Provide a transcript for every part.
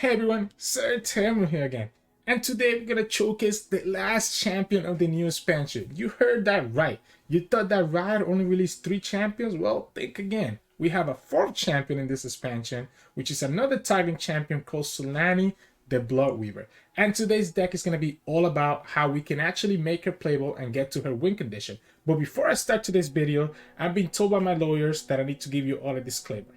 Hey everyone, Sirturmund here again, and today we're gonna showcase the last champion of the new expansion. You heard that right. You thought that Riot only released 3 champions? Well, think again. We have a 4th champion in this expansion, which is another targeting champion called Xolaani, the Bloodweaver. And today's deck is gonna be all about how we can actually make her playable and get to her win condition. But before I start today's video, I've been told by my lawyers that I need to give you all a disclaimer.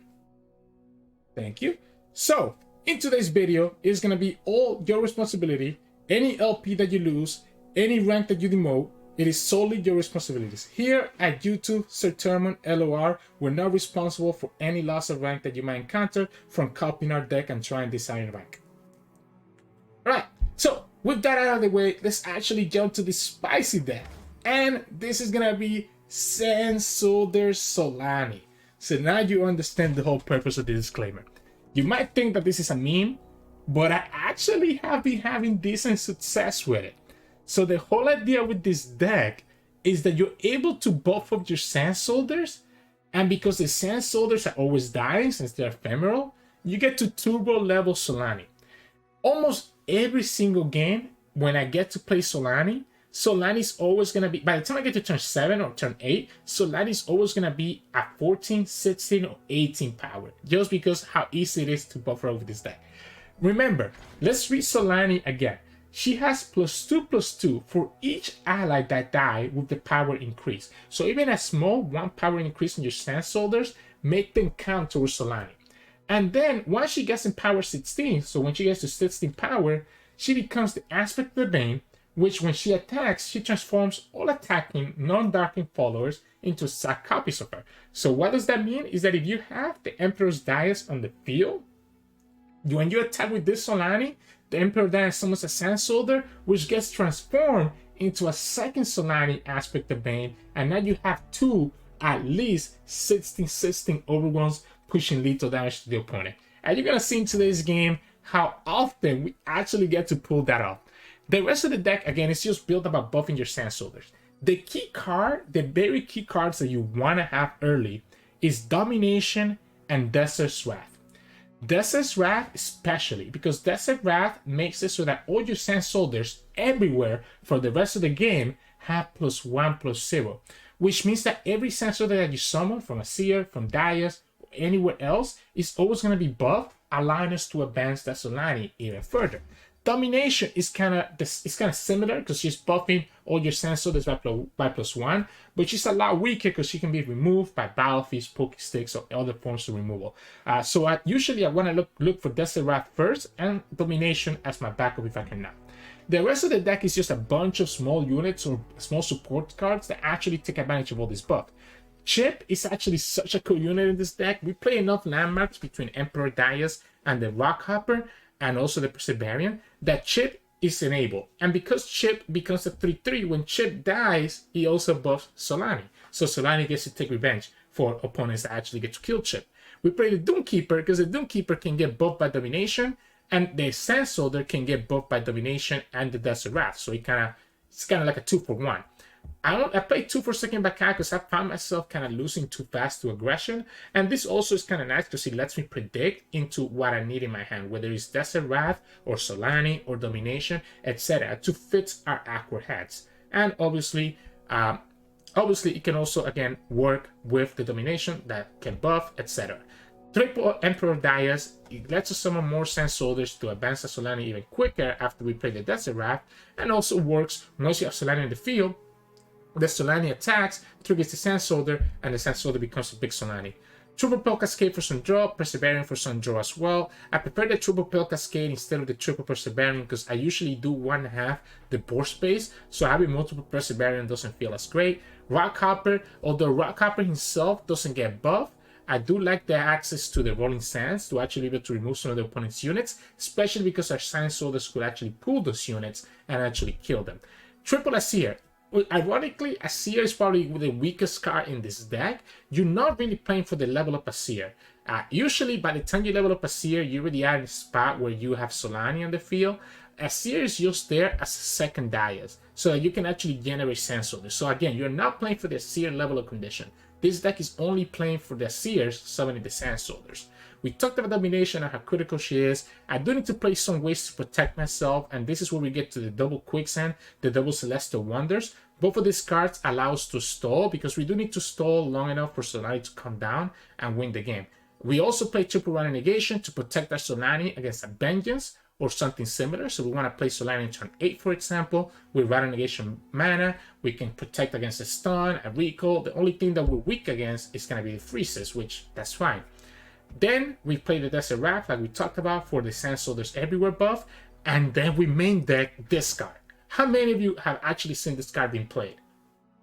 Thank you. So, in today's video, it's going to be all your responsibility. Any LP that you lose, any rank that you demote, it is solely your responsibilities. Here at YouTube, Sirturmund LOR, we're not responsible for any loss of rank that you might encounter from copying our deck and trying to design rank. Alright, so with that out of the way, let's actually jump to the spicy deck. And this is going to be Sensolder Xolaani. So now you understand the whole purpose of the disclaimer. You might think that this is a meme, but I actually have been having decent success with it. So the whole idea with this deck is that you're able to buff up your Sensolders, and because the Sensolders are always dying since they're ephemeral, you get to turbo level Xolaani. Almost every single game, when I get to play Xolaani, Xolaani's always going to be, by the time I get to turn 7 or turn 8, Xolaani's always going to be at 14, 16, or 18 power, just because how easy it is to buffer over this deck. Remember, let's read Xolaani again. She has +2/+2 for each ally that die with the power increase. So even a small 1 power increase in your Sensolders, make them count towards Xolaani. And then once she gets in power 16, so when she gets to 16 power, she becomes the aspect of the Bane, which when she attacks, she transforms all attacking non-darking followers into exact copies of her. So what does that mean? Is that if you have the Emperor's Dais on the field, when you attack with this Xolaani, the Emperor Dais summons a Sensolder, which gets transformed into a second Xolaani aspect of Bane, and now you have 2 at least 16 overwhelms pushing lethal damage to the opponent. And you're gonna see in today's game how often we actually get to pull that off. The rest of the deck, again, is just built about buffing your Sensolders. The key card, the very key cards that you want to have early is Domination and Desert's Wrath. Desert's Wrath especially, because Desert Wrath makes it so that all your Sensolders everywhere for the rest of the game have +1/+0, which means that every Sensolder that you summon from Azir, from Dais, or anywhere else is always going to be buffed, allowing us to advance that Xolaani even further. Domination is kind of similar because she's buffing all your Sensolders by +1, but she's a lot weaker because she can be removed by Battlefields, Pokesticks, or other forms of removal. So I want to look for Desert Wrath first and Domination as my backup if I can now. The rest of the deck is just a bunch of small units or small support cards that actually take advantage of all this buff. Chip is actually such a cool unit in this deck. We play enough landmarks between Emperor Dais and the Rockhopper, and also the Perseverance, that Chip is enabled. And because Chip becomes a 3/3, when Chip dies, he also buffs Xolaani. So Xolaani gets to take revenge for opponents that actually get to kill Chip. We play the Doomkeeper because the Doomkeeper can get buffed by Domination, and the Sensolder can get buffed by Domination and the Desert Wrath. So it's kind of like a 2-for-1. I play 2 for second back because I found myself kind of losing too fast to aggression, and this also is kind of nice because it lets me predict into what I need in my hand, whether it's Desert Wrath or Xolaani or Domination, etc., to fit our awkward heads. And obviously it can also again work with the Domination that can buff, etc. Triple Emperor Dais, it lets us summon more Sensolders to advance the Xolaani even quicker after we play the Desert Wrath, and also works once you have Xolaani in the field. The Xolaani attacks, triggers the Sensolder, and the Sensolder becomes a big Xolaani. Triple Pelt Cascade for some draw, Perseverance for some draw as well. I prefer the Triple Pelt Cascade instead of the Triple Perseverance because I usually do 1/2 the board space, so having multiple Perseverance doesn't feel as great. Rockhopper, although Rockhopper himself doesn't get buffed, I do like the access to the Rolling Sands to actually be able to remove some of the opponent's units, especially because our Sensolders could actually pull those units and actually kill them. Triple Azir. Ironically, Azir is probably the weakest card in this deck. You're not really playing for the level up Azir. Usually, by the time you level up Azir, you already are in a spot where you have Xolaani on the field. Azir is just there as a second Dais, so that you can actually generate Sensolders. So again, you're not playing for the Azir level of condition. this deck is only playing for the Seers, summoning the Sand Soldiers. We talked about Domination and how critical she is. I do need to play some ways to protect myself, and this is where we get to the double Quicksand, the double Celestial Wonders. Both of these cards allow us to stall, because we do need to stall long enough for Xolaani to come down and win the game. We also play triple Running Negation to protect our Xolaani against a Vengeance or something similar. So we want to play Xolaani in turn 8, for example, with Running Negation mana. We can protect against a stun, a recall. The only thing that we're weak against is going to be the freezes, which that's fine. Then we play the Desert Wrath, like we talked about, for the Sand Soldiers Everywhere buff. And then we main deck this card. How many of you have actually seen this card being played?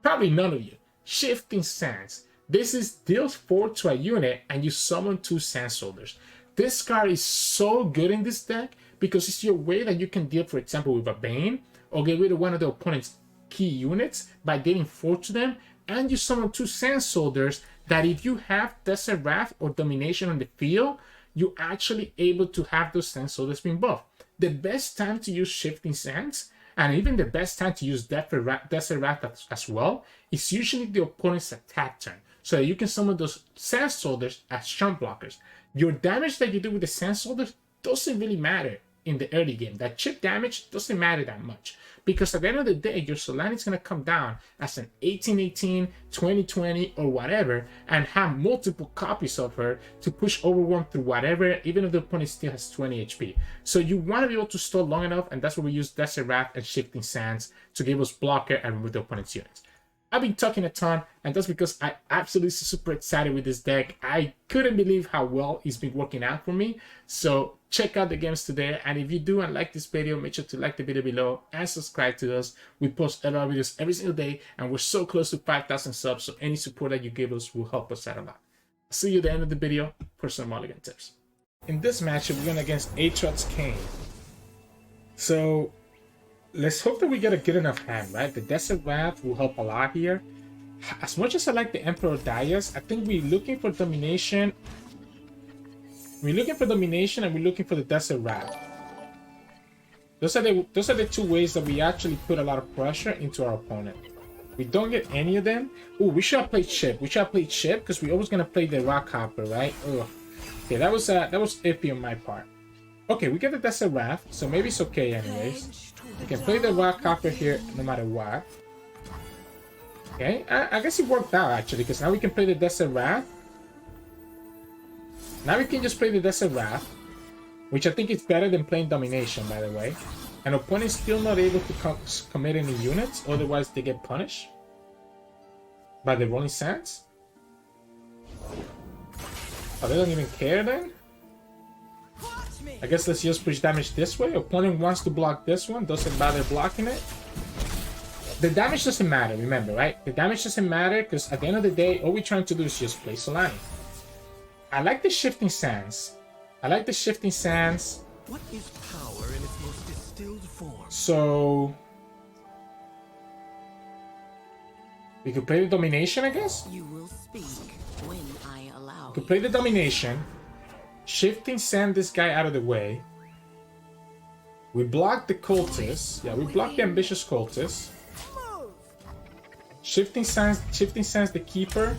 Probably none of you. Shifting Sands. This is deals 4 to a unit, and you summon 2 Sand Soldiers. This card is so good in this deck because it's your way that you can deal, for example, with a Bane, or get rid of one of the opponent's key units by dealing 4 to them, and you summon 2 Sand Soldiers that if you have Desert Wrath or Domination on the field, you're actually able to have those Sand Soldiers being buffed. The best time to use Shifting Sands, and even the best time to use Desert Wrath as well, is usually the opponent's attack turn, so that you can summon those Sand Soldiers as chump blockers. Your damage that you do with the Sand Soldiers doesn't really matter in the early game. That chip damage doesn't matter that much, because at the end of the day, your Xolaani is going to come down as an 1818, 2020, or whatever, and have multiple copies of her to push Overwhelm through whatever, even if the opponent still has 20 HP. So you want to be able to stall long enough, and that's where we use Desert Wrath and Shifting Sands to give us blocker and remove the opponent's units. I've been talking a ton, and that's because I'm absolutely super excited with this deck. I couldn't believe how well it's been working out for me. So check out the games today, and if you do and like this video, make sure to like the video below and subscribe to us. We post a lot of videos every single day, and we're so close to 5,000 subs, so any support that you give us will help us out a lot. I'll see you at the end of the video for some mulligan tips. In this matchup, we're going against Aatrox Kayn. So let's hope that we get a good enough hand, right? The Desert Wrath will help a lot here. As much as I like the Emperor Darius, I think we're looking for Domination. We're looking for Domination, and we're looking for the Desert Wrath. Those are the two ways that we actually put a lot of pressure into our opponent. We don't get any of them. Oh, we should have played Chip. We should have played Chip because we're always gonna play the Rock Hopper, right? Ugh. Okay, that was iffy on my part. Okay, we get the Desert Wrath, so maybe it's okay anyways. We can play the Rock Hopper here no matter what. Okay, I guess it worked out actually, because now we can play the Desert Wrath. Now we can just play the Desert Wrath, which I think is better than playing Domination, by the way. An opponent still not able to commit any units, otherwise they get punished by the Rolling Sands. Oh, they don't even care then? I guess let's just push damage this way. Opponent wants to block this one, doesn't bother blocking it. The damage doesn't matter, remember, right? The damage doesn't matter because at the end of the day, all we're trying to do is just play Xolaani. I like the Shifting Sands. I like the Shifting Sands. What is power in its most distilled form? So we could play the Domination, I guess? You will speak when I allow. We could play the Domination. Shifting Sand this guy out of the way. We block the Cultists. Yeah, we block the Ambitious Cultists. Shifting Sands the Keeper.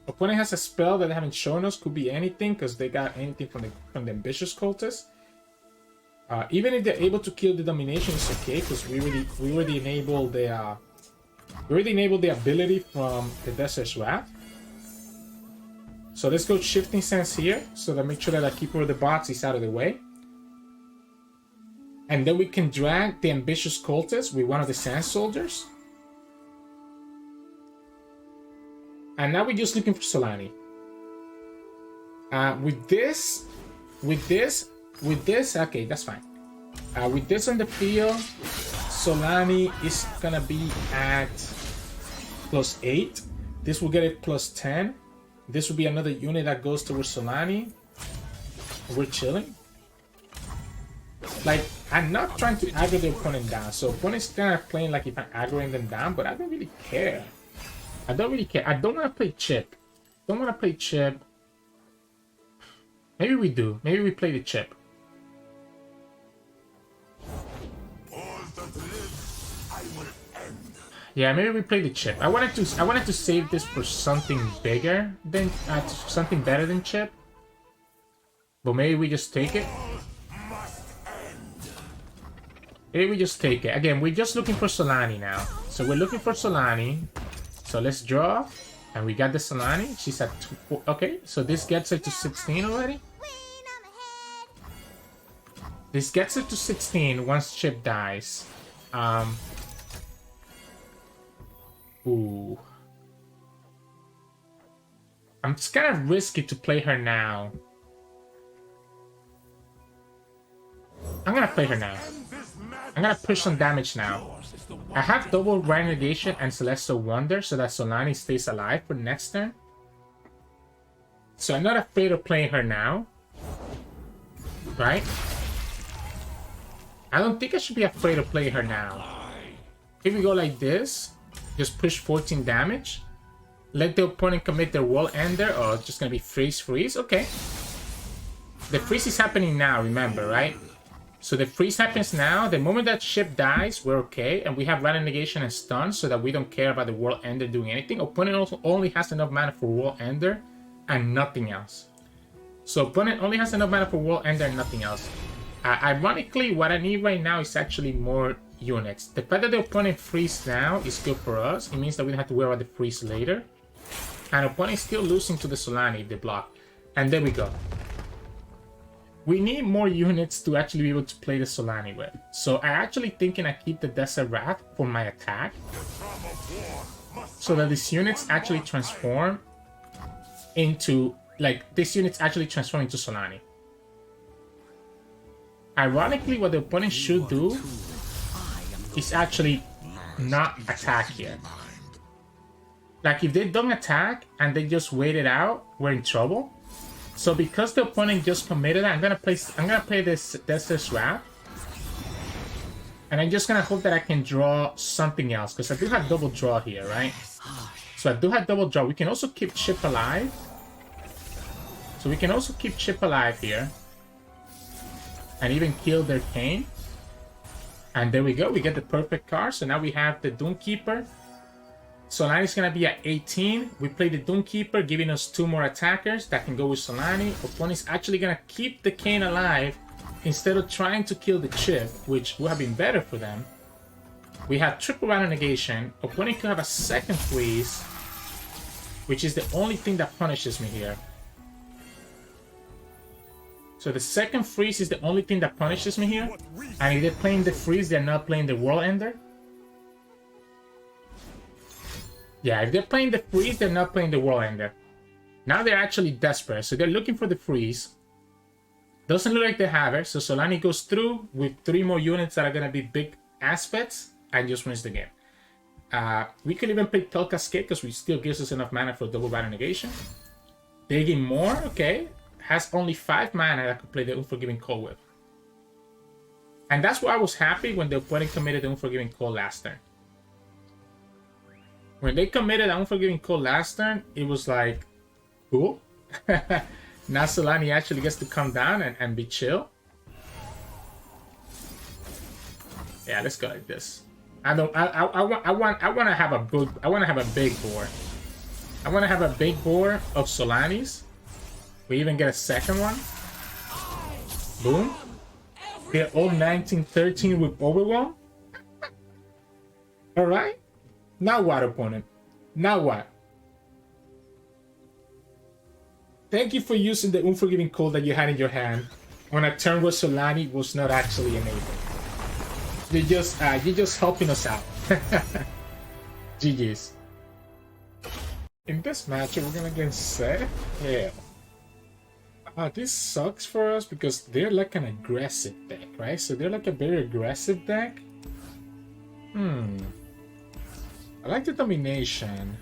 Opponent has a spell that they haven't shown us. Could be anything because they got anything from the Ambitious Cultists. Even if they're able to kill the Domination, it's okay because we already enabled the ability from the Desert Wrath. So let's go Shifting Sands here, so that make sure that the Keeper of the Box is out of the way. And then we can drag the Ambitious Cultist with one of the Sand Soldiers. And now we're just looking for Xolaani. With this, okay, that's fine. With this on the field, Xolaani is gonna be at +8. This will get it +10. This will be another unit that goes towards Xolaani. We're chilling. Like, I'm not trying to aggro the opponent down. So opponent's kind of playing like if I'm aggroing them down, but I don't really care. I don't really care. I don't want to play Chip. Don't want to play Chip. Maybe we do. Maybe we play the Chip. Yeah, maybe we play the chip. I wanted to save this for something bigger than something better than chip. But maybe we just take it. Maybe we just take it. Again, we're just looking for Xolaani now. So we're looking for Xolaani. So let's draw. And we got the Xolaani. She's at 2. Okay, so this gets her to 16 already. This gets her to 16 once Chip dies. Ooh. It's kind of risky to play her now. I'm gonna play her now. I'm gonna push some damage now. I have double Renegation and Celestial Wonder so that Xolaani stays alive for next turn. So I'm not afraid of playing her now. Right? I don't think I should be afraid of playing her now. If we go like this, just push 14 damage. Let the opponent commit their World Ender. Oh, it's just gonna be freeze. Okay. The freeze is happening now, remember, right? So the freeze happens now. The moment that ship dies, we're okay. And we have Random Negation and Stun so that we don't care about the World Ender doing anything. Opponent also only has enough mana for World Ender and nothing else. So opponent only has enough mana for World Ender and nothing else. Ironically, what I need right now is actually more units. The fact that the opponent freeze now is good for us. It means that we don't have to worry about the freeze later. And opponent is still losing to the Xolaani if they block. And there we go. We need more units to actually be able to play the Xolaani with. So I actually thinking I keep the Desert Wrath for my attack. So that these units actually transform into... Like, these units actually transform into Xolaani. Ironically, what the opponent should do is actually not attack here. Like, if they don't attack and they just wait it out, we're in trouble. So because the opponent just committed that, I'm gonna play this Desert Wrath. And I'm just gonna hope that I can draw something else. Because I do have double draw here, right? So I do have double draw. We can also keep Chip alive. So we can also keep Chip alive here. And even kill their Kayn. And there we go. We get the perfect card. So now we have the Doomkeeper. Xolaani's going to be at 18. We play the Doomkeeper, giving us 2 more attackers that can go with Xolaani. Opponent's actually going to keep the Kayn alive instead of trying to kill the Chip, which would have been better for them. We have triple Random Negation. Opponent could have a second freeze, which is the only thing that punishes me here. So the second freeze is the only thing that punishes me here. And if they're playing the freeze, they're not playing the World Ender. Yeah, if they're playing the freeze, they're not playing the World Ender. Now they're actually desperate, so they're looking for the freeze. Doesn't look like they have it, so Xolaani goes through with 3 more units that are going to be big aspects and just wins the game. We could even play Tel Cascade because we still gives us enough mana for double Random Negation. Digging more, okay. Has only 5 mana that I could play the Unforgiving Cold with. And that's why I was happy when the opponent committed the Unforgiving Cold last turn. When they committed the Unforgiving Cold last turn, it was like, cool. Now Xolaani actually gets to come down and be chill. Yeah, let's go like this. I want to have a big board. I want to have a big board of Xolaani's. We even get a second one. Boom. Get all 1913 with Overwhelm. Alright. Now what, opponent? Now what? Thank you for using the Unforgiving Cold that you had in your hand on a turn where Xolaani was not actually enabled. You're just helping us out. GG's. In this matchup, we're gonna get Zed. Yeah. This sucks for us because they're like an aggressive deck, right? So they're like a very aggressive deck. I like the Domination.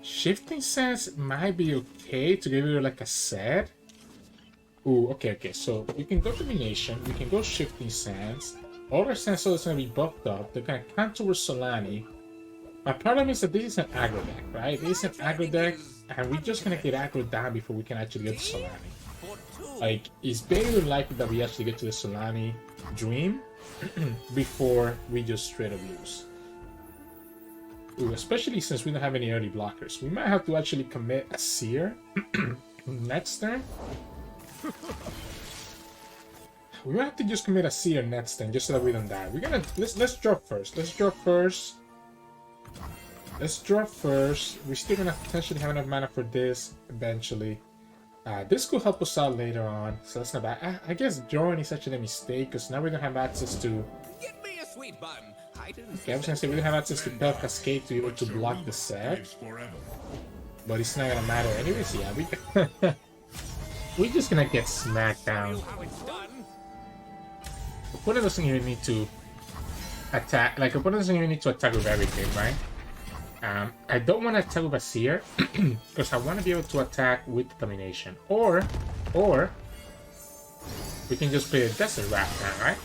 Shifting Sands might be okay to give you like a Zed. Ooh, okay. So you can go Domination, you can go Shifting Sands. All our Sands is gonna be buffed up. They're gonna come towards Xolaani. My problem is that this is an aggro deck, right? This is an aggro deck, and we're just gonna get aggro down before we can actually get to Xolaani. Like, it's very unlikely that we actually get to the Xolaani Dream before we just straight up lose. Ooh, especially since we don't have any early blockers. We might have to actually commit a Seer next turn. We might have to just commit a Seer next turn just so that we don't die. We're gonna let's drop first. Let's drop first. Let's drop first. We're still gonna potentially have enough mana for this eventually. This could help us out later on, so that's not bad. I guess drawing is actually a mistake because now we don't have access to. Give me a sweet bun. Okay, I was gonna say we don't have access to Pale Cascade to be able to block the set, but it's not gonna matter anyways. Yeah, we're just gonna get smacked down. Opponent doesn't even need to attack. Like opponent doesn't even need to attack with everything, right? I don't want to attack with a Seer because I want to be able to attack with Domination, or we can just play a Desert Wrap now, right?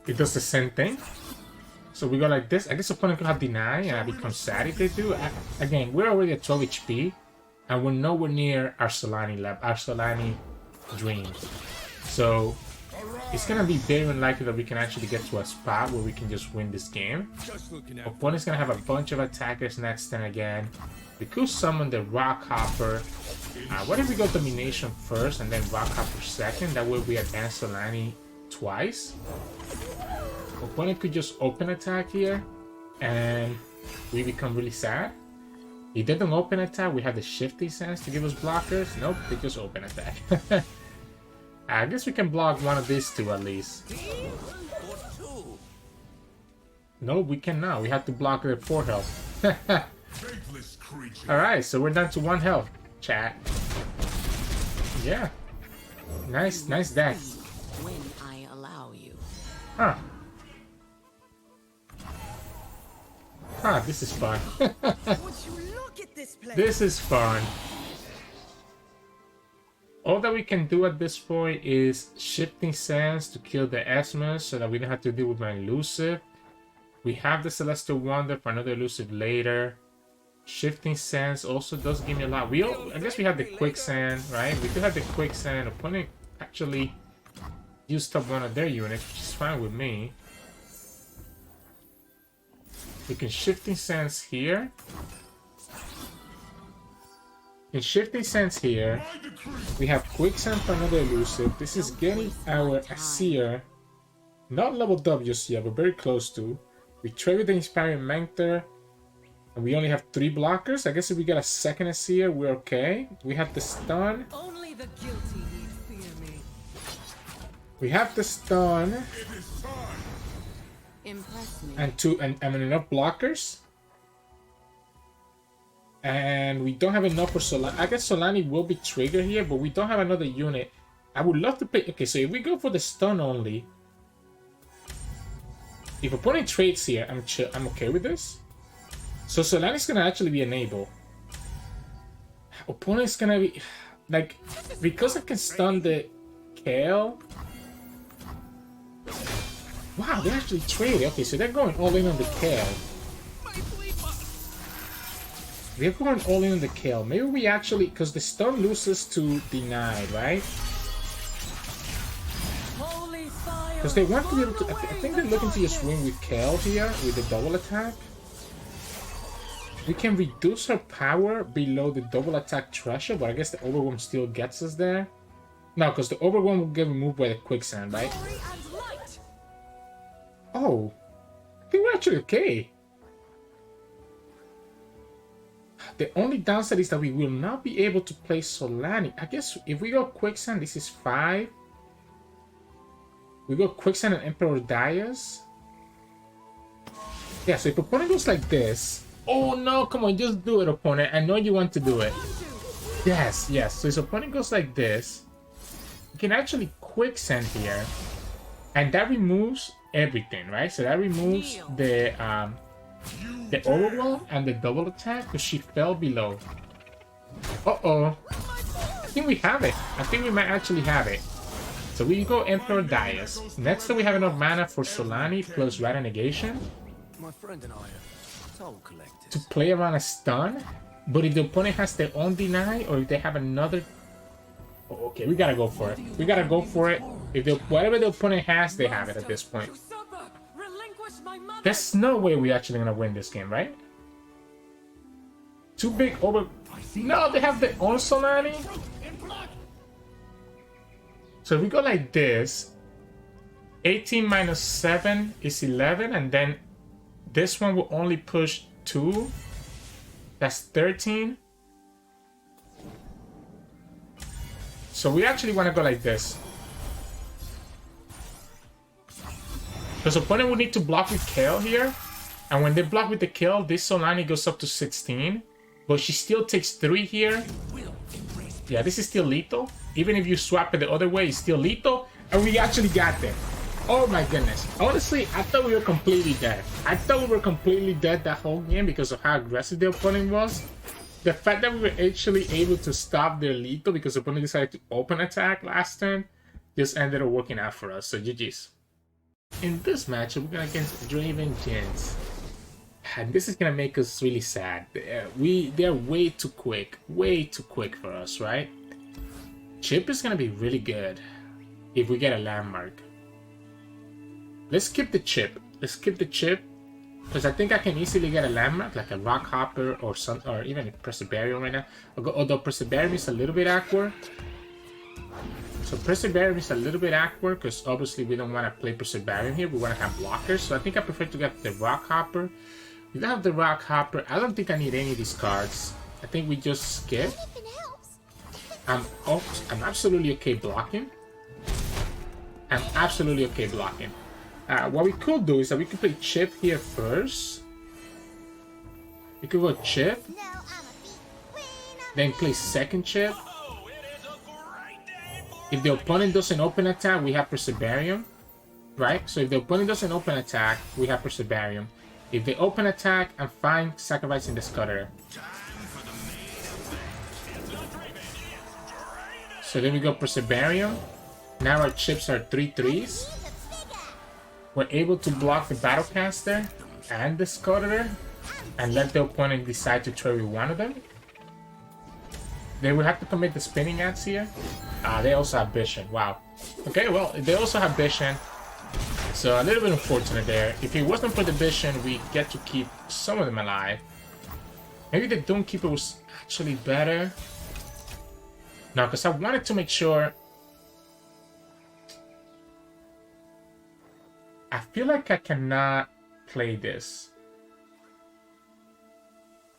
It does the same thing. So we go like this. I guess opponent could have Deny and I become sad if they do. Again, we're already at 12 HP and we're nowhere near our Xolaani Dream. So it's gonna be very unlikely that we can actually get to a spot where we can just win this game. Opponent's gonna have a bunch of attackers next turn again. We could summon the Rock Hopper. What if we go Domination first and then Rock Hopper second? That way we advance Xolaani twice. Opponent could just open attack here and we become really sad. If they don't open attack, we have the Shifty Sense to give us blockers. Nope, they just open attack. I guess we can block one of these two at least. No, we cannot. We have to block their 4 health. Alright, so we're down to 1 health, chat. Yeah. Nice deck. When I allow you. Huh. Huh, this is fun. This is fun. All that we can do at this point is Shifting Sands to kill the Esmus so that we don't have to deal with my elusive. We have the Celestial Wonder for another elusive later. Shifting Sands also does give me a lot. I guess we have the Quicksand, right? We do have the Quicksand. Opponent actually used up one of their units, which is fine with me. We can Shifting Sands here. In Shifting Sands here, we have Quicksand for another elusive. This is getting our Azir not leveled up just yet, but very close to. We trade with the Inspiring Mentor, and we only have 3 blockers. I guess if we get a second Azir, we're okay. We have the stun. Only the guilty need fear me. We have the stun Impress me. and enough blockers. And we don't have enough for Xolaani. I guess Xolaani will be triggered here, but we don't have another unit. I would love to play. Okay, so if we go for the stun only, if opponent trades here, I'm okay with this. So Xolaani's gonna actually be enabled. Opponent's gonna be like, because I can stun the Kayle. Wow, they actually traded. Okay, so they're going all in on the Kayle. They're going all in on the Kayle. Maybe we actually, because the stun loses to Deny, right? Because they want to be able to. I think they're looking to just win with Kayle here with the double attack. We can reduce her power below the double attack threshold, but I guess the Overwhelm still gets us there. No, because the Overwhelm will get removed by the Quicksand, right? Oh, I think we're actually okay. The only downside is that we will not be able to play Xolaani. I guess if we go Quicksand, this is 5. We go Quicksand and Emperor Dias. Yeah, so if opponent goes like this. Oh no, come on, just do it, opponent. I know you want to do it. Yes. So if opponent goes like this, we can actually Quicksand here. And that removes everything, right? So that removes the Overwhelm and the double attack because she fell below. Uh-oh. I think we have it. I think we might actually have it. So we go Emperor Dias. Next we have enough mana for Xolaani plus Rata Negation. My friend and I are soul collectors. To play around a stun. But if the opponent has their own Deny or if they have another... Oh, okay, we gotta go for it. We gotta go for it. If whatever the opponent has, they have it at this point. my mother. There's no way we're actually gonna win this game, right? Too big over... No, they have their own Xolaani. So if we go like this, 18 minus 7 is 11, and then this one will only push 2. That's 13. So we actually want to go like this. Because opponent will need to block with Kayle here. And when they block with the Kayle, this Xolaani goes up to 16. But she still takes 3 here. Yeah, this is still lethal. Even if you swap it the other way, it's still lethal. And we actually got there. Oh my goodness. Honestly, I thought we were completely dead. I thought we were completely dead that whole game because of how aggressive the opponent was. The fact that we were actually able to stop their lethal because the opponent decided to open attack last turn just ended up working out for us. So GG's. In this matchup, we're going against Draven Jinx. And this is going to make us really sad. They're way too quick for us, right? Chip is going to be really good if we get a landmark. Let's skip the chip. Because I think I can easily get a landmark, like a rock hopper or some, or even a Perseverium right now. Although Perseverium is a little bit awkward. So Perseverium is a little bit awkward because obviously we don't want to play Perseverium here. We want to have blockers. So I think I prefer to get the rock hopper. We don't have the rock hopper. I don't think I need any of these cards. I think we just skip. I'm absolutely okay blocking. What we could do is that we could play chip here first. We could go chip. Then play second chip. If the opponent doesn't open attack, we have Perseverium. Right? So if the opponent doesn't open attack, we have Perseverium. If they open attack, I'm fine sacrificing the Scudder. So then we go Perseverium. Now our chips are 3/3s. We're able to block the Battlecaster and the Scudder and let the opponent decide to trade with one of them. They will have to commit the Spinning Axe here. They also have Vision. Wow. Okay, well, they also have Vision. So a little bit unfortunate there. If it wasn't for the Vision, we get to keep some of them alive. Maybe the Doomkeeper was actually better. No, because I wanted to make sure... I feel like I cannot play this.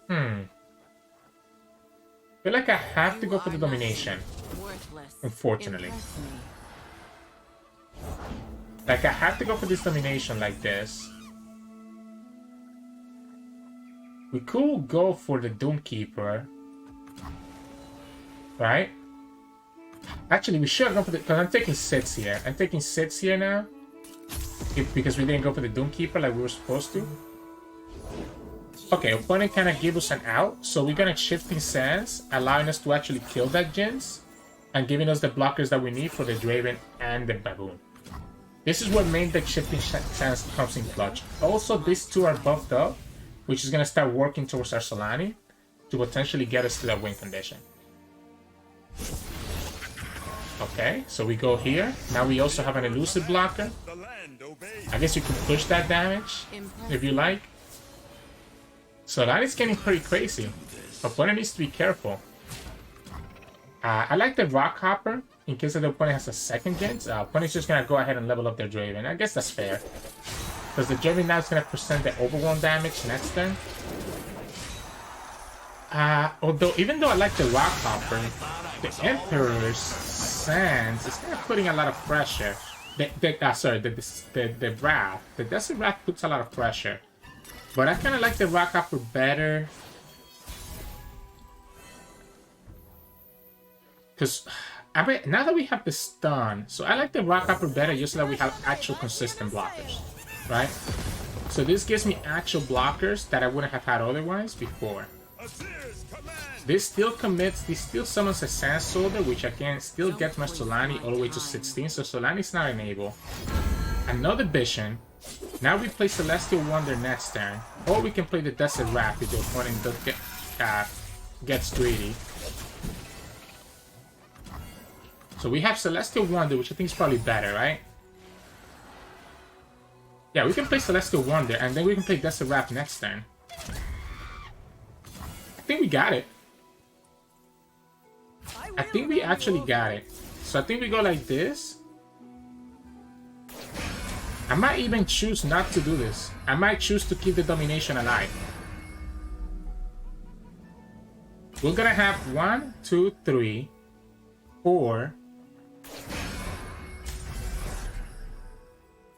I feel like I have to go for the Domination. Unfortunately. Like, I have to go for this Domination like this. We could go for the Doomkeeper. Right? Actually, we should have gone for the... Because I'm taking 6 here. I'm taking 6 here now. Because we didn't go for the Doomkeeper like we were supposed to. Okay, opponent kind of gave us an out. So we're going to Shifting Sands, allowing us to actually kill that Jinx. And giving us the blockers that we need for the Draven and the Baboon. This is what made the Shifting Sands comes in clutch. Also, these two are buffed up, which is going to start working towards our Xolaani to potentially get us to that win condition. Okay, so we go here. Now we also have an elusive blocker. I guess you could push that damage if you like. So that is getting pretty crazy. Opponent needs to be careful. I like the Rock Hopper in case the opponent has a second Jinx. Opponent's just gonna go ahead and level up their Draven. I guess that's fair. Because the Draven now is gonna present the overwhelm damage next turn. Although, even though I like the Rock Hopper, the Emperor's Sands is kind of putting a lot of pressure. The Wrath. The Desert Wrath puts a lot of pressure. But I kind of like the Rock Hopper better. Because now that we have the stun, so I like the Rock Hopper better just so that we have actual consistent blockers. Right? So this gives me actual blockers that I wouldn't have had otherwise before. This still commits, this still summons a Sand Soldier, which I can still get my Xolaani all the way to 16, so Xolaani's not enabled. Another Vision. Now we play Celestial Wonder next turn, or we can play the Desert Wrath if the opponent does gets greedy. So we have Celestial Wonder, which I think is probably better, right? Yeah, we can play Celestial Wonder, and then we can play Desert Wrath next turn. I think we got it. I think we actually got it. So I think we go like this. I might even choose not to do this. I might choose to keep the Domination alive. We're gonna have 1, 2, 3, 4.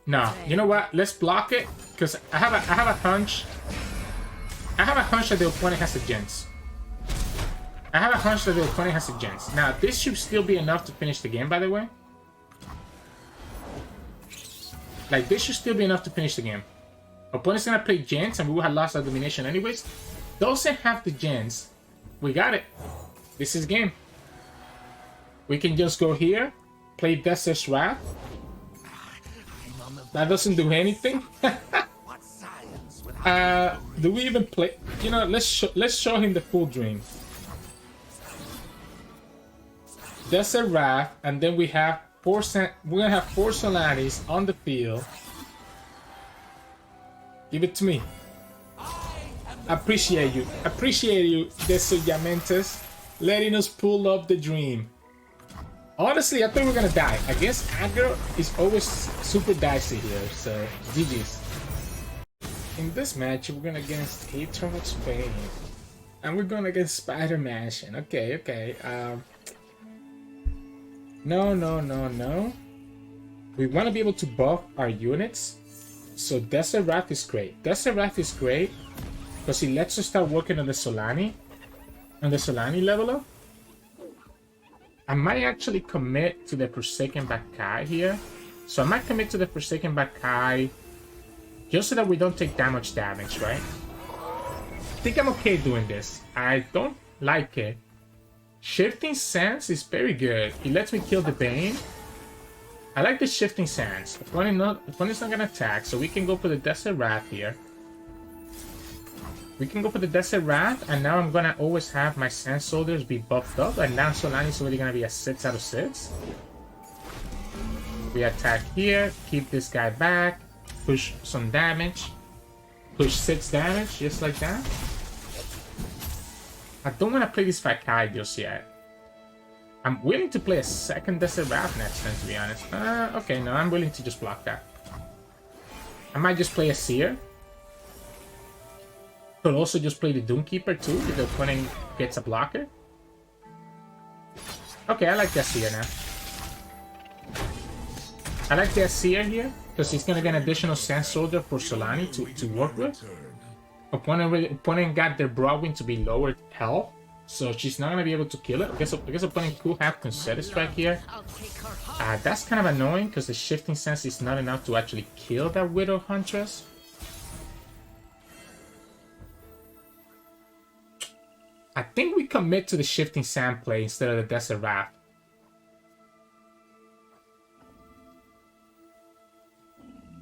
No, you know what? Let's block it because I have a hunch. I have a hunch that the opponent has a Jinx. I have a hunch that the opponent has a Jinx. Now, this should still be enough to finish the game, by the way. Like, this should still be enough to finish the game. Opponent's gonna play Jinx, and we would have lost our Domination anyways. Doesn't have the Jinx. We got it. This is game. We can just go here, play Desert Wrath. That doesn't do anything. Do we even play? You know, let's show him the full dream. Desert Wrath, and then we have we're gonna have 4 Xolaanis on the field. Give it to me. Appreciate you, Desert Yamentas, letting us pull up the dream. Honestly, I thought we were gonna die. I guess aggro is always super dicey here, so GG's. In this match, we're gonna against Aatrox Kayn, and we're going against Spider-Man. Okay. No. We want to be able to buff our units, so Desert Wrath is great. Desert Wrath is great because it lets us start working on the Xolaani, level up. I might actually commit to the Forsaken Bakai here. So I might commit to the Forsaken Bakai just so that we don't take that much damage, right? I think I'm okay doing this. I don't like it. Shifting Sands is very good. It lets me kill the Bane. I like the Shifting Sands. Opponent's not gonna attack, so we can go for the Desert Wrath here. We can go for the Desert Wrath, and now I'm gonna always have my Sand Soldiers be buffed up, and now Xolaani's already gonna be a 6 out of 6. We attack here, keep this guy back, push some damage, push 6 damage, just like that. I don't want to play this Fakai just yet. I'm willing to play a second Desert Wrath next turn, to be honest. Okay, no, I'm willing to just block that. I might just play a Seer. Could also just play the Doomkeeper too, if the opponent gets a blocker. Okay, I like the Seer now. I like the Seer here, because it's going to be an additional Sand Soldier for Xolaani to work with. Opponent got their Broadwind to be lowered health, so she's not going to be able to kill it. I guess opponent could have Concerted Strike here. That's kind of annoying, because the Shifting Sands is not enough to actually kill that Widow Huntress. I think we commit to the Shifting Sand play instead of the Desert Wrath.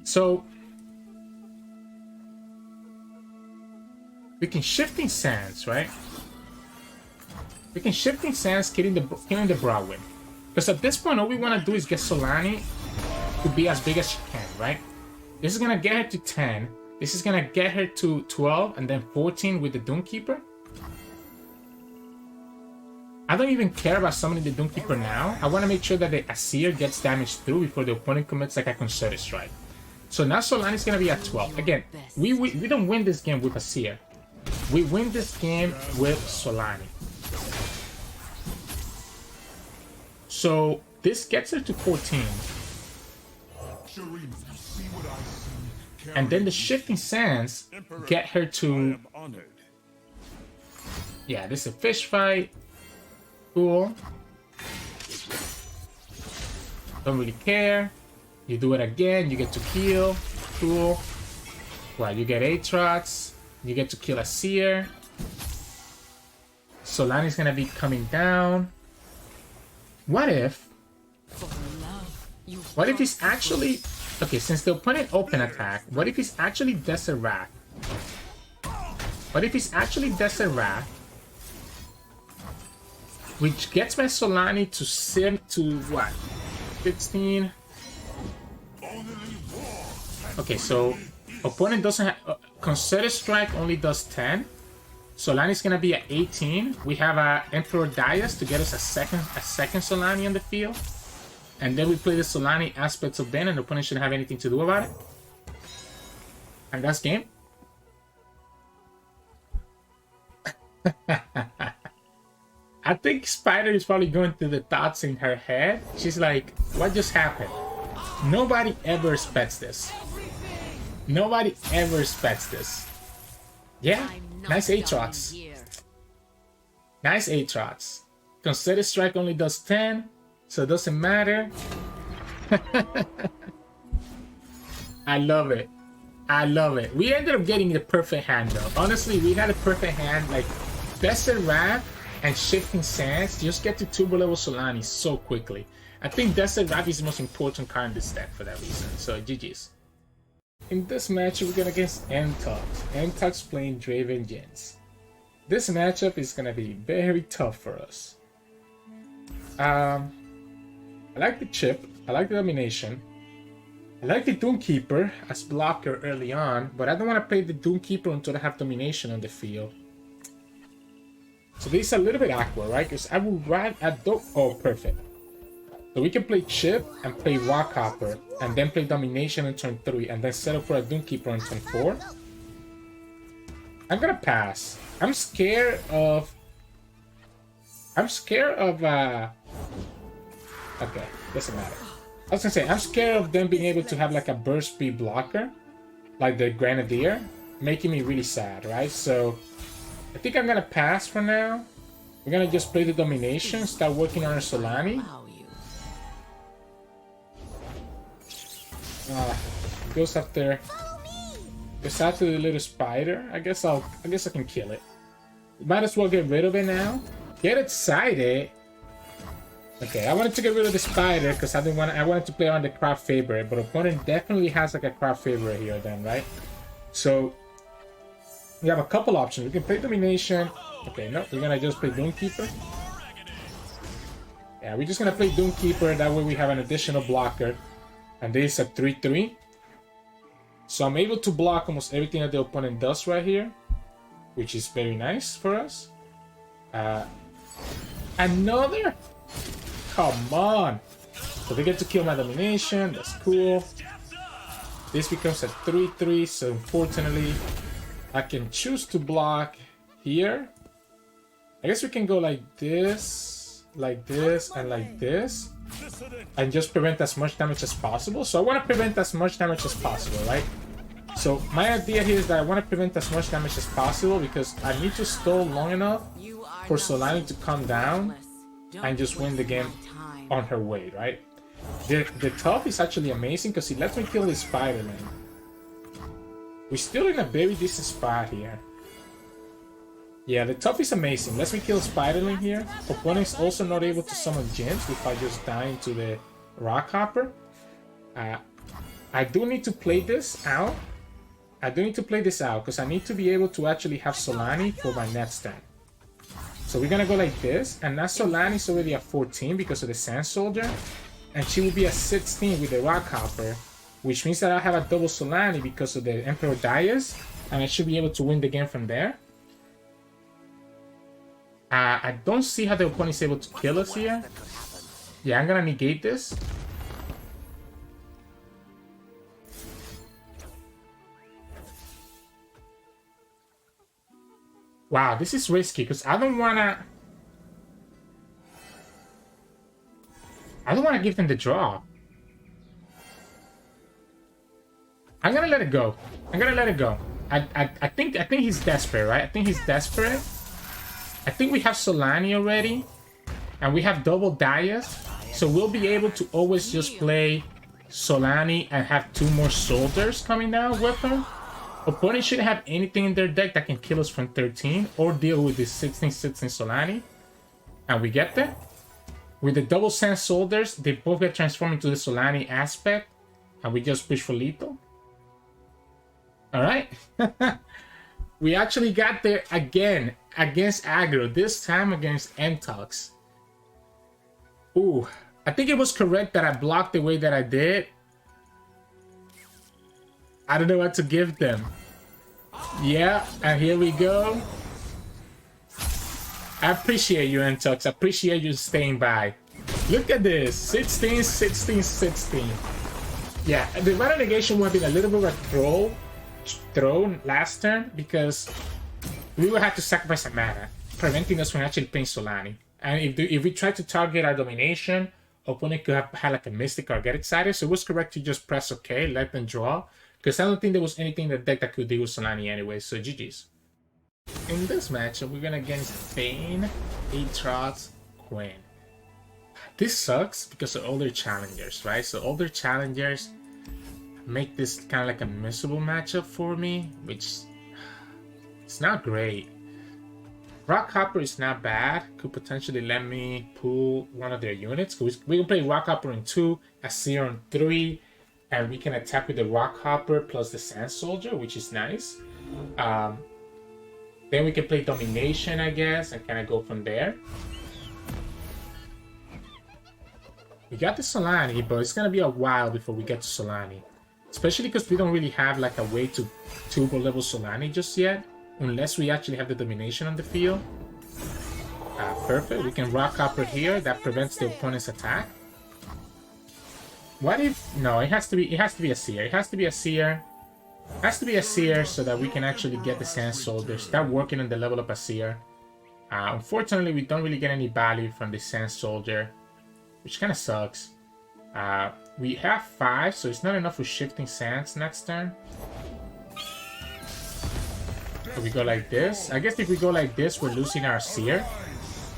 So we can Shifting Sands, right? We can Shifting Sands, killing the Broadwind. Because at this point, all we want to do is get Xolaani to be as big as she can, right? This is gonna get her to 10. This is gonna get her to 12, and then 14 with the Doomkeeper. I don't even care about summoning the Doomkeeper now. I want to make sure that the Azir gets damage through before the opponent commits like a Concerted Strike. So now Xolaani's gonna be at 12. Again, we don't win this game with Azir. We win this game with Xolaani. So this gets her to 14. And then the Shifting Sands get her to... Yeah, this is a fish fight. Cool. Don't really care. You do it again, you get to heal. Cool. Well, you get Aatrox. You get to kill a Seer. Xolaani's gonna be coming down. What if he's actually... Okay, since the opponent open attack, what if he's actually Desert Wrath? What if he's actually Desert Wrath? Which gets my Xolaani to simp to what? 16? Okay, so opponent doesn't have... Concerted Strike only does 10. Xolaani's gonna be at 18. We have a Emperor Darius to get us a second Xolaani on the field. And then we play the Xolaani aspects of Bane, and the opponent shouldn't have anything to do about it. And that's game. I think Spider is probably going through the thoughts in her head. She's like, what just happened? Nobody ever expects this. Nobody ever expects this. Yeah, nice Aatrox. Nice Aatrox. Concerted Strike only does 10, so it doesn't matter. I love it. I love it. We ended up getting the perfect hand though. Honestly, we had a perfect hand, like Desert Wrath and Shifting Sands just get to turbo level Xolaani so quickly. I think Desert Wrath is the most important card in this deck for that reason. So GG's. In this matchup, we're gonna against Aatrox. Aatrox playing Draven Jinx. This matchup is gonna be very tough for us. I like the chip. I like the domination. I like the Doomkeeper as blocker early on, but I don't want to play the Doomkeeper until I have domination on the field. So this is a little bit awkward, right? Because I will ride at oh, perfect. So we can play Chip and play Rockhopper, and then play Domination on turn 3, and then set up for a Doomkeeper on turn 4. I'm gonna pass. I'm scared of... Okay, doesn't matter. I was gonna say, I'm scared of them being able to have like a burst speed blocker, like the Grenadier, making me really sad, right? So, I think I'm gonna pass for now. We're gonna just play the Domination, start working on our Xolaani. Goes after the little spider. I guess I can kill it. Might as well get rid of it now. Get excited. Okay, I wanted to get rid of the spider because I wanted to play on the crowd favorite, but opponent definitely has like a crowd favorite here then, right? So we have a couple options. We can play Domination. Okay, no, we're gonna just play Doomkeeper. Yeah, we're just gonna play Doomkeeper, that way we have an additional blocker. And this is a 3-3. So I'm able to block almost everything that the opponent does right here, which is very nice for us. Another? Come on! So they get to kill my Domination, that's cool. This becomes a 3-3, so unfortunately, I can choose to block here. I guess we can go like this, and like this. And just prevent as much damage as possible. So I want to prevent as much damage as possible, right? So my idea here is that I want to prevent as much damage as possible because I need to stall long enough for Xolaani to come down and just win the game on her way, right? The top is actually amazing because it lets me kill the Spider-Man. We're still in a very decent spot here. Yeah, the top is amazing. Lets me kill Spiderling here. Opponent's also not able to summon Jinx if I just die into the Rockhopper. I do need to play this out. Because I need to be able to actually have Xolaani for my next turn. So we're gonna go like this, and now Xolaani is already at 14 because of the Sand Soldier, and she will be at 16 with the Rockhopper, which means that I have a double Xolaani because of the Emperor Darius, and I should be able to win the game from there. I don't see how the opponent is able to kill us here. Yeah, I'm gonna negate this. Wow, this is risky because I don't wanna give them the draw. I'm gonna let it go. I think he's desperate, right? I think he's desperate. I think we have Xolaani already, and we have double Darius, so we'll be able to always just play Xolaani and have 2 more soldiers coming down with her. Opponent shouldn't have anything in their deck that can kill us from 13 or deal with this 16-16 Xolaani, and we get that. With the double Sand Soldiers, they both get transformed into the Xolaani aspect, and we just push for lethal. Alright. We actually got there again against aggro, this time against Aatrox. Ooh, I think it was correct that I blocked the way that I did. I don't know what to give them. Yeah, and here we go. I appreciate you, Aatrox. I appreciate you staying by. Look at this. 16, 16, 16. Yeah, the Vital Negation would have been a little bit of a throw last turn because we would have to sacrifice a mana, preventing us from actually playing Xolaani. And if we tried to target our Domination, opponent could have had like a Mystic or get excited. So it was correct to just press OK, let them draw. Because I don't think there was anything in the deck that could deal with Xolaani anyway, so GG's. In this matchup, we're going against Vayne Aatrox Kayn. This sucks because of older challengers, right? So older challengers make this kind of like a miserable matchup for me, which it's not great. Rockhopper is not bad. Could potentially let me pull one of their units. We can play Rockhopper in 2, Azir on 3, and we can attack with the Rockhopper plus the Sand Soldier, which is nice. Then we can play Domination, I guess, and kind of go from there. We got the Xolaani, but it's gonna be a while before we get to Xolaani. Especially because we don't really have like a way to turbo level Xolaani just yet. Unless we actually have the Domination on the field. Perfect. We can Rockhopper here. That prevents the opponent's attack. What if... No, it has to be a Seer. It has to be a Seer. It has to be a Seer so that we can actually get the Sand Soldier. Start working on the level of a Seer. Unfortunately, we don't really get any value from the Sand Soldier, which kind of sucks. We have 5, so it's not enough for shifting sands next turn. So we go like this. I guess if we go like this, we're losing our Seer.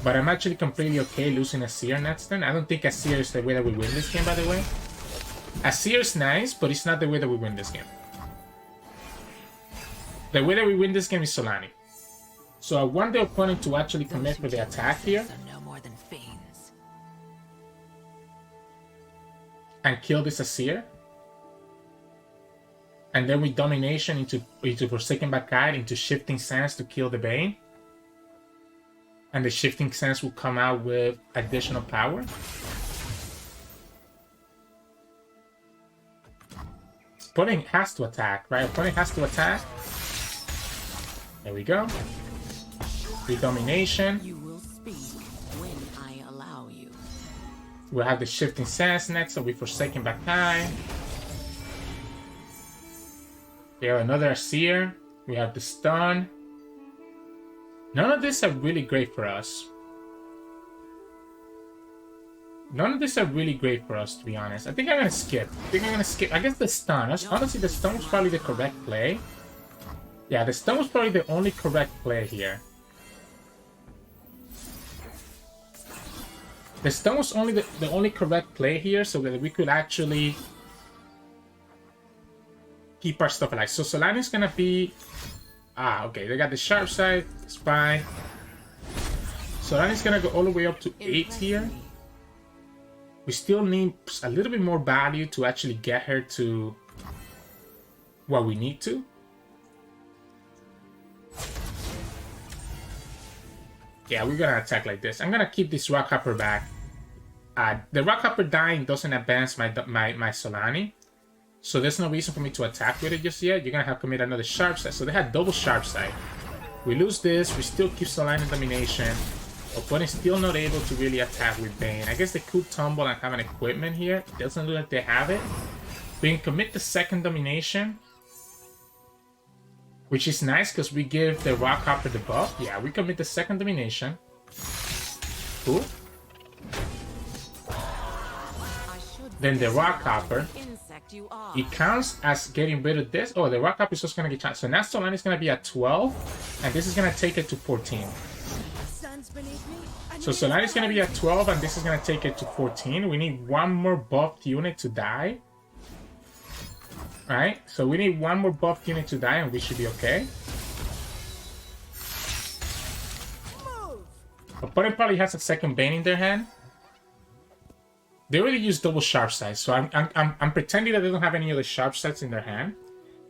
But I'm actually completely okay losing a Seer next turn. I don't think a Seer is the way that we win this game, by the way. A Seer is nice, but it's not the way that we win this game. The way that we win this game is Xolaani. So I want the opponent to actually commit for the attack here. And kill this Azir. And then with Domination into Forsaken Bakite, into Shifting Sands to kill the Bane. And the Shifting Sands will come out with additional power. Opponent has to attack, right? Opponent has to attack. There we go. With Domination. You will speak when I allow you. We'll have the Shifting Sands next, so we Forsaken Bakite. We have another Azir. We have the stun. None of these are really great for us. None of these are really great for us, to be honest. I think I'm gonna skip. I guess the stun. Honestly, the stun was probably the correct play. Yeah, the stun was probably the only correct play here. The stun was only the only correct play here, so that we could actually keep our stuff alive. So Xolaani is gonna be... okay, they got the sharp side, it's fine. Xolaani is gonna go all the way up to 8 here. We still need a little bit more value to actually get her to what we need to. Yeah, we're gonna attack like this. I'm gonna keep this Rockhopper back. The Rockhopper dying doesn't advance my Xolaani. So there's no reason for me to attack with it just yet. You're gonna have to commit another sharp side. So they had double sharp side. We lose this, we still keep Xolaani Domination. Opponent's still not able to really attack with Bane. I guess they could tumble and have an equipment here. It doesn't look like they have it. We can commit the second Domination, which is nice because we give the Rockhopper the buff. Yeah, we commit the second Domination. Cool. Then the Rockhopper. It counts as getting rid of this. Oh, the Rockhopper is just going to get chance. So now Xolaani is going to be at 12. And this is going to take it to 14. So Xolaani is going to be at 12. And this is going to take it to 14. We need one more buffed unit to die. Alright. So we need one more buffed unit to die. And we should be okay. Opponent probably has a second Bane in their hand. They already use double sharp sides, so I'm pretending that they don't have any other sharp sides in their hand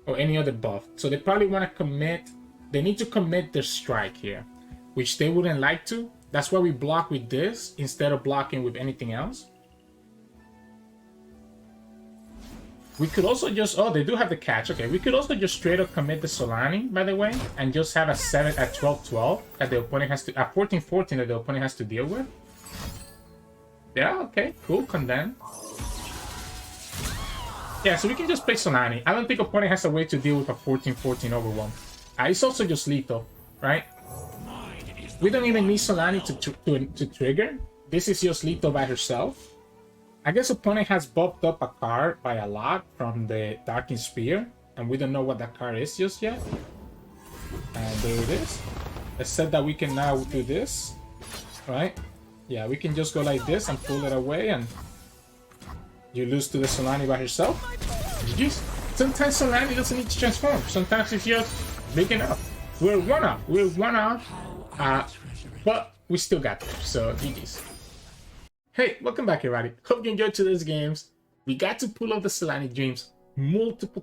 or any other buff. So they probably want to commit. They need to commit their strike here, which they wouldn't like to. That's why we block with this instead of blocking with anything else. We could also just, oh, they do have the catch. Okay, we could also just straight up commit the Xolaani, by the way, and just have a 7 at 12-12 that the opponent has to, at 14-14 that the opponent has to deal with. Yeah, okay, cool, condemn. Yeah, so we can just play Xolaani. I don't think opponent has a way to deal with a 14-14 overwhelm. It's also just lethal, right? We don't even need Xolaani to trigger. This is just lethal by herself. I guess opponent has buffed up a card by a lot from the Darking Spear, and we don't know what that card is just yet. And there it is. It said that we can now do this, right? Yeah, we can just go like this and pull it away, and you lose to the Xolaani by herself. GG's. Sometimes Xolaani doesn't need to transform. Sometimes it's just big enough. We're one off. We're one off. But we still got there, so GG's. Hey, welcome back everybody. Hope you enjoyed today's games. We got to pull off the Xolaani Dreams multiple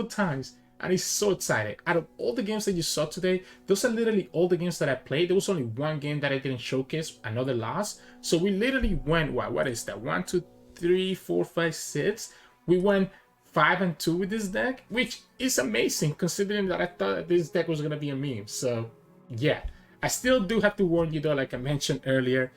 times, and it's so exciting. Out of all the games that you saw today, those are literally all the games that I played. There was only one game that I didn't showcase, another loss. So we literally went, what is that? 1, 2, 3, 4, 5, 6. We went 5-2 with this deck, which is amazing considering that I thought that this deck was gonna be a meme. So yeah, I still do have to warn you though, like I mentioned earlier,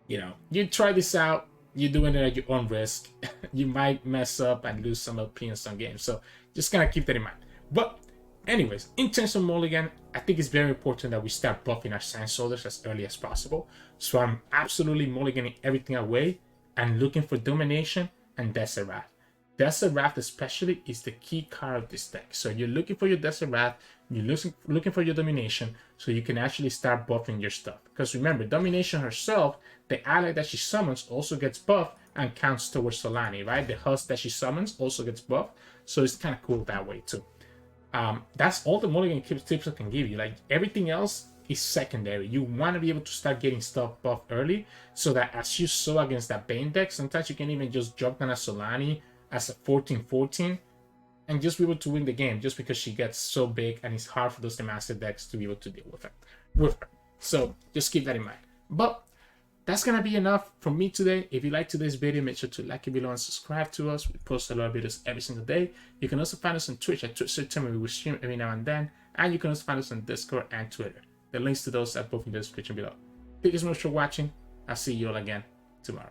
you know, you try this out, you're doing it at your own risk. You might mess up and lose some LP in some games. So just kind of keep that in mind. But anyways, in terms of mulligan, I think it's very important that we start buffing our Sand Soldiers as early as possible. So I'm absolutely mulliganing everything away and looking for Domination and Desert Wrath. Desert Wrath especially is the key card of this deck. So you're looking for your Desert Wrath, you're looking for your Domination, so you can actually start buffing your stuff. Because remember, Domination herself, the ally that she summons also gets buffed and counts towards Xolaani, right? The husk that she summons also gets buffed, so it's kind of cool that way too. That's all the mulligan tips I can give you. Like everything else is secondary. You want to be able to start getting stuff buffed early, so that as you saw against that Bane deck, sometimes you can even just jump down a Xolaani as a 14-14 and just be able to win the game, just because she gets so big and it's hard for those Demaster decks to be able to deal with her. So just keep that in mind. But that's gonna be enough from me today. If you like today's video, make sure to like it below and subscribe to us. We post a lot of videos every single day. You can also find us on Twitch at Sirturmund. We will stream every now and then, and you can also find us on Discord and Twitter. The links to those are both in the description below. Thank you so much for watching. I'll see you all again tomorrow.